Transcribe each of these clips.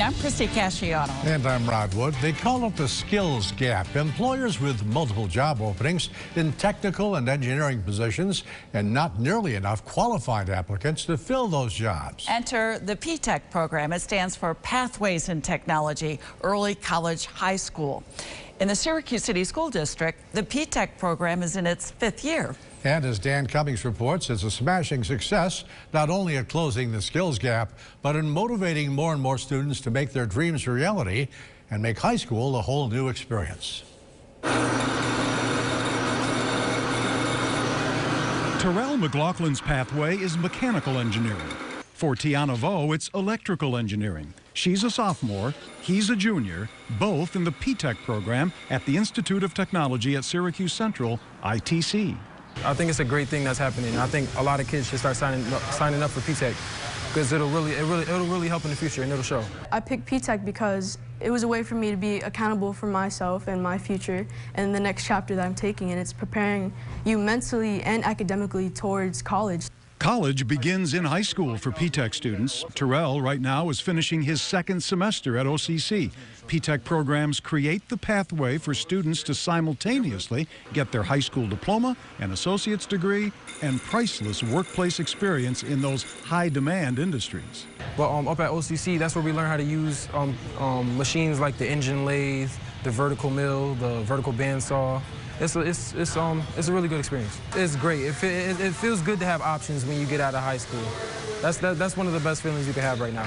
I'm Christy Casciano. And I'm Rod Wood. They call it the skills gap. Employers with multiple job openings in technical and engineering positions and not nearly enough qualified applicants to fill those jobs. Enter the P-TECH program. It stands for Pathways in Technology, Early College High School. In the Syracuse City School District, the P-TECH program is in its 5th year. And as Dan Cummings reports, it's a smashing success, not only at closing the skills gap, but in motivating more and more students to make their dreams a reality and make high school a whole new experience. Terrell McLaughlin's pathway is mechanical engineering. For Tiana Vo, it's electrical engineering. She's a sophomore, he's a junior, both in the P-TECH program at the Institute of Technology at Syracuse Central, ITC. I think it's a great thing that's happening. I think a lot of kids should start signing up for P-TECH because it'll really help in the future and it'll show. I picked P-TECH because it was a way for me to be accountable for myself and my future and the next chapter that I'm taking, and it's preparing you mentally and academically towards college. College begins in high school for P-TECH students. Terrell right now is finishing his 2nd semester at OCC. P-TECH programs create the pathway for students to simultaneously get their high school diploma, an associate's degree, and priceless workplace experience in those high-demand industries. Well, up at OCC, that's where we learn how to use machines like the engine lathe, the vertical mill, the vertical bandsaw. It's a really good experience. It's great. It feels good to have options when you get out of high school. That's one of the best feelings you can have right now.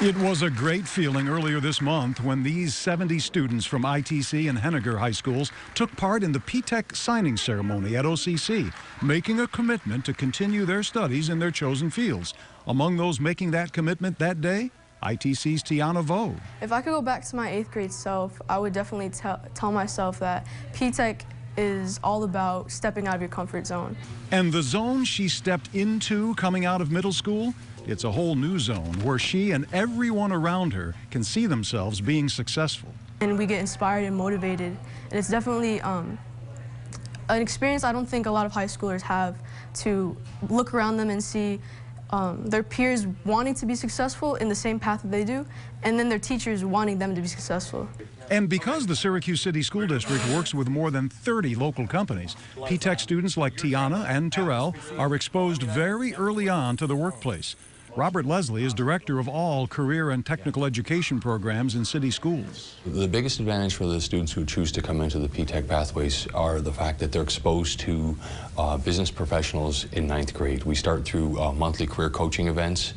It was a great feeling earlier this month when these 70 students from ITC and Henniger high schools took part in the P-TECH signing ceremony at OCC, making a commitment to continue their studies in their chosen fields. Among those making that commitment that day, ITC's Tiana Vo. If I could go back to my 8th grade self, I would definitely tell myself that P-TECH is all about stepping out of your comfort zone. And the zone she stepped into coming out of middle school, it's a whole new zone where she and everyone around her can see themselves being successful. And we get inspired and motivated, and it's definitely an experience I don't think a lot of high schoolers have, to look around them and see their peers wanting to be successful in the same path that they do, and then their teachers wanting them to be successful. And because the Syracuse City School District works with more than 30 local companies, P-TECH students like Tiana and Terrell are exposed very early on to the workplace. Robert Leslie is director of all career and technical education programs in city schools. The biggest advantage for the students who choose to come into the P-TECH pathways are the fact that they're exposed to business professionals in 9th grade. We start through monthly career coaching events,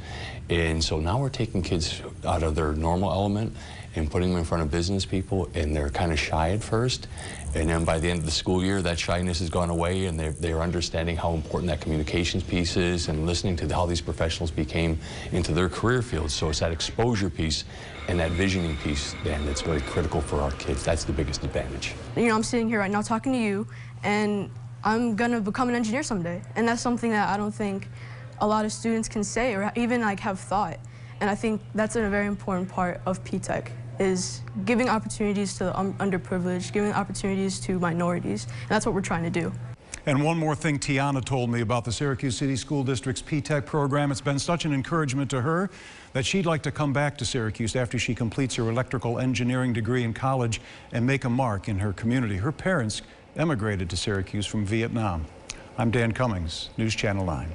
and so now we're taking kids out of their normal element and putting them in front of business people, and they're kind of shy at first. And then by the end of the school year, that shyness has gone away, and they're understanding how important that communications piece is and listening to how these professionals became into their career fields. So it's that exposure piece and that visioning piece, Dan, that's very critical for our kids. That's the biggest advantage. You know, I'm sitting here right now talking to you, and I'm gonna become an engineer someday. And that's something that I don't think a lot of students can say or even like have thought. And I think that's a very important part of P-TECH, is giving opportunities to the underprivileged, giving opportunities to minorities, and that's what we're trying to do. And one more thing Tiana told me about the Syracuse City School District's P-TECH program. It's been such an encouragement to her that she'd like to come back to Syracuse after she completes her electrical engineering degree in college and make a mark in her community. Her parents emigrated to Syracuse from Vietnam. I'm Dan Cummings, News Channel 9.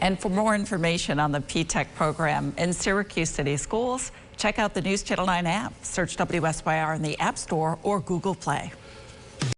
And for more information on the P-TECH program in Syracuse City Schools, check out the News Channel 9 app. Search WSYR in the App Store or Google Play.